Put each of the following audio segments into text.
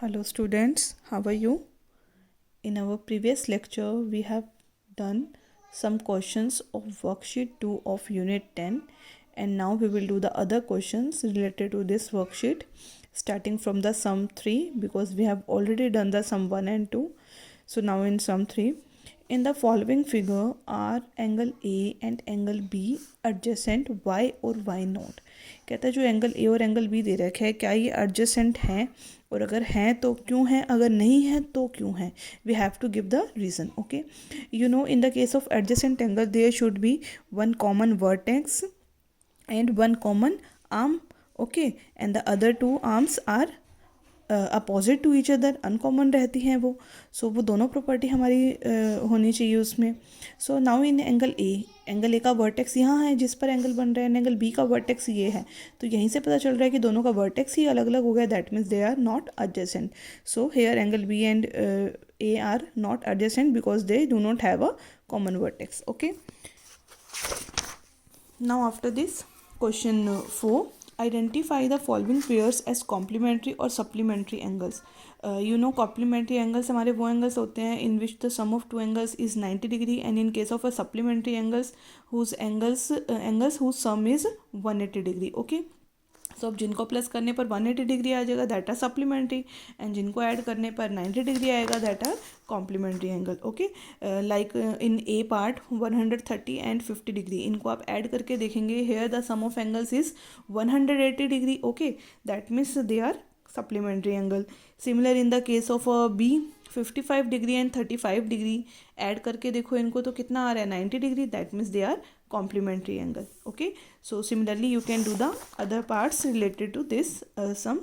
Hello students, how are you? In our previous lecture, we have done some questions of worksheet 2 of unit 10, and now we will do the other questions related to this worksheet starting from the sum 3 because we have already done the sum 1 and 2. So now in sum 3, in the following figure are angle A and angle B adjacent, y और y note. कहता है जो angle A और angle B दे रखा है क्या ये adjacent हैं, और अगर हैं तो क्यों हैं, अगर नहीं है तो क्यों हैं. We have to give the reason. Okay, you know in the case of adjacent angle there should be one common vertex and one common arm. Okay, and the other two arms are opposite to each other, uncommon रहती हैं वो. सो वो दोनों property हमारी होनी चाहिए उसमें. So now in angle A का वर्टेक्स यहाँ है जिस पर एंगल बन रहा है, एंगल बी का वर्टेक्स ये है. तो यहीं से पता चल रहा है कि दोनों का वर्टेक्स ही अलग अलग हो गया. That means they are not adjacent. So here angle B and A are not adjacent because they do not have a common vertex. Okay, now after this question 4, identify the following pairs as complementary or supplementary angles. You know complementary angles हमारे वो angles होते हैं in which the sum of two angles is 90 degree, and in case of a supplementary angles whose sum is 180 degree. Okay, सो अब जिनको plus करने पर 180 degree आ जाएगा दैट आर सप्लीमेंट्री, एंड जिनको ऐड करने पर 90 डिग्री आएगा that are complementary angle. Okay, like in a part 130 and 50 degree, इनको आप ऐड करके देखेंगे. Here the sum of angles is 180 degree. Okay, that means they are supplementary angle. Similar in the case of B 55 degree and 35 degree, add करके देखो इनको तो कितना आ रहा है 90 degree. That means they are complementary angle. Okay, so similarly you can do the other parts related to this sum.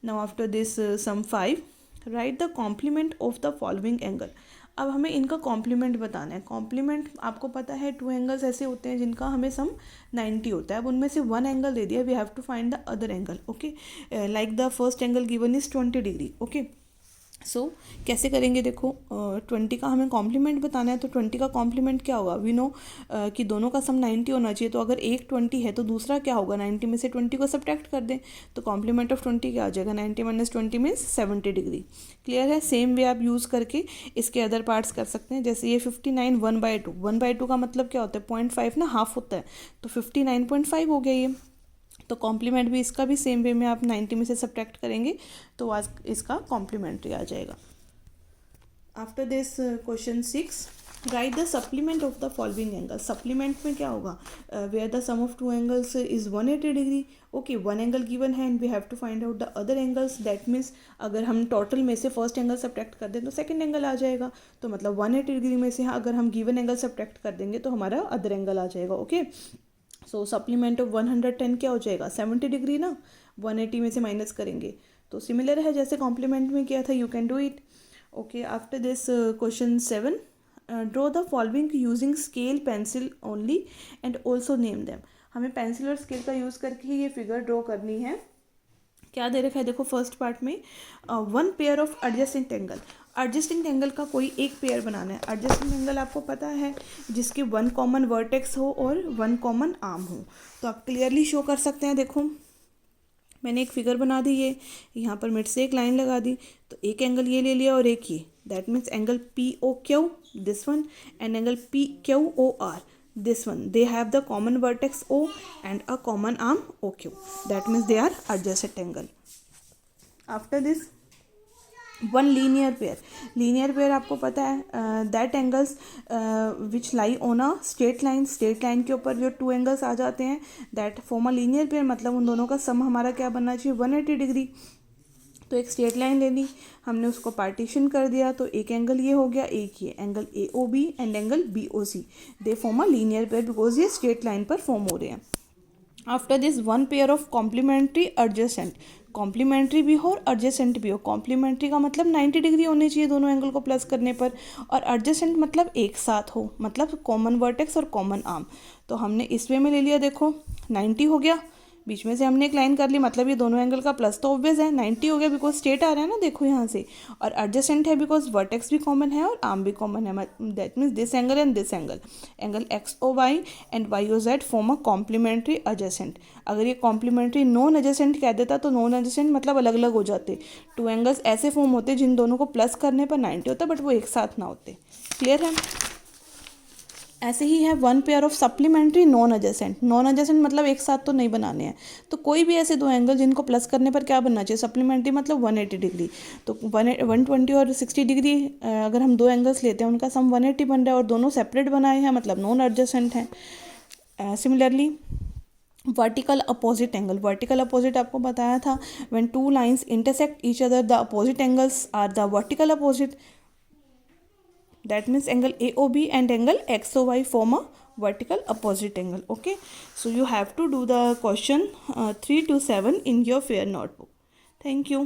Now after this sum 5, write the complement of the following angle. अब हमें इनका complement बताना है. Complement आपको पता है two angles ऐसे होते हैं जिनका हमें सम 90 होता है. अब उनमें से वन एंगल दे दिया, we have to find the other angle. Okay, like the first angle given is 20 degree. Okay, so कैसे करेंगे देखो, 20 का हमें कॉम्प्लीमेंट बताना है. तो 20 का कॉम्प्लीमेंट क्या होगा, वी नो कि दोनों का सम 90 होना चाहिए. तो अगर एक 20 है तो दूसरा क्या होगा, 90 में से 20 को सब्ट्रैक्ट कर दें तो कॉम्प्लीमेंट ऑफ 20 क्या आ जाएगा, 90 माइनस 20 मीन्स 70 डिग्री. क्लियर है. सेम वे आप यूज़ करके इसके अदर पार्ट्स कर सकते हैं. जैसे ये 59 1/2, 1/2 का मतलब क्या होता है, 0.5 ना, हाफ होता है. तो 59.5 हो गया ये. तो कॉम्प्लीमेंट भी इसका भी सेम वे में आप 90 में से सब्ट्रैक्ट करेंगे तो आज इसका कॉम्प्लीमेंट्री आ जाएगा. After this question 6, right the supplement of the following angle. Supplement में क्या होगा, where the sum of two angles is 180 degree. Okay, one angle given है and we have to find out the other angles. That means अगर हम total में से first angle subtract कर दें तो सेकंड एंगल आ जाएगा. तो मतलब 180 डिग्री में से अगर हम गिवन एंगल सब्ट्रैक्ट कर देंगे तो हमारा अदर एंगल आ जाएगा. ओके, सो सप्लीमेंट ऑफ 110 क्या हो जाएगा, 70 डिग्री ना. 180 में से माइनस करेंगे तो सिमिलर है जैसे कॉम्प्लीमेंट में किया था. You can do it. Okay, after this question 7, draw the following using scale pencil only and also name them. हमें पेंसिल और स्केल का यूज़ करके ही ये फिगर ड्रॉ करनी है. क्या दे रखा है देखो, फर्स्ट पार्ट में one pair of adjusting angle. Adjusting angle का कोई एक पेयर बनाना है. एडजस्टिंग एंगल आपको पता है जिसके वन कॉमन वर्टेक्स हो और वन कॉमन आर्म हो. तो आप क्लियरली शो कर सकते हैं. देखो मैंने एक फिगर बना दी है, यहाँ पर मिड से एक लाइन लगा दी. तो एक एंगल ये ले लिया और एक ये. That means angle P O Q this one and angle P Q O are this one. They have the common vertex O and a common arm OQ. That means they are adjacent angle. After this, one linear pair. Linear pair आपको पता है that angles which lie on a straight line. Straight line के ऊपर जो two angles आ जाते हैं that form a linear pair. मतलब उन दोनों का सम हमारा क्या बनना चाहिए, 180 डिग्री. तो एक स्ट्रेट लाइन ले ली हमने, उसको पार्टीशन कर दिया. तो एक एंगल ये हो गया, एक ये angle A O B and angle B O C. They form a linear pair because ये स्ट्रेट लाइन पर फॉर्म हो रहे हैं. After this one pair of complementary adjacent. Complementary भी हो और एडजेसेंट भी हो. कॉम्प्लीमेंट्री का मतलब 90 डिग्री होनी चाहिए दोनों एंगल को प्लस करने पर, और एडजेसेंट मतलब एक साथ हो, मतलब कॉमन वर्टेक्स और कॉमन आर्म. तो हमने इस वे में ले लिया. देखो 90 हो गया, बीच में से हमने एक लाइन कर ली, मतलब ये दोनों एंगल का प्लस तो ऑब्वियस है, 90 हो गया बिकॉज स्ट्रेट आ रहा है ना, देखो यहाँ से। और एडजेसेंट है बिकॉज वर्टेक्स भी कॉमन है और आर्म भी कॉमन है, that means this angle and this angle, angle X O Y and Y O Z form a complementary adjacent. अगर ये कॉम्प्लीमेंट्री नॉन एडजेसेंट कह देता तो नॉन एडजेसेंट मतलब अलग अलग हो जाते। टू एंगल्स ऐसे फॉर्म होते जिन दोनों को प्लस करने पर 90 होता बट वो एक साथ ना होते। क्लियर है? ऐसे ही है one pair of supplementary non adjacent. Non adjacent मतलब एक साथ तो नहीं बनाने हैं, तो कोई भी ऐसे दो एंगल जिनको प्लस करने पर क्या बनना चाहिए, सप्लीमेंट्री मतलब 180 डिग्री। तो 120 और 60 डिग्री अगर हम दो एंगल्स लेते हैं उनका सम 180 बन रहा है और दोनों सेपरेट बनाए हैं मतलब नॉन एडजेसेंट हैं। Similarly vertical opposite angle, vertical opposite आपको बताया था, when two lines intersect each other the opposite angles are the vertical opposite. That means angle AOB and angle XOY form a vertical opposite angle. Okay, so you have to do the question 3 to 7 in your fair notebook. Thank you.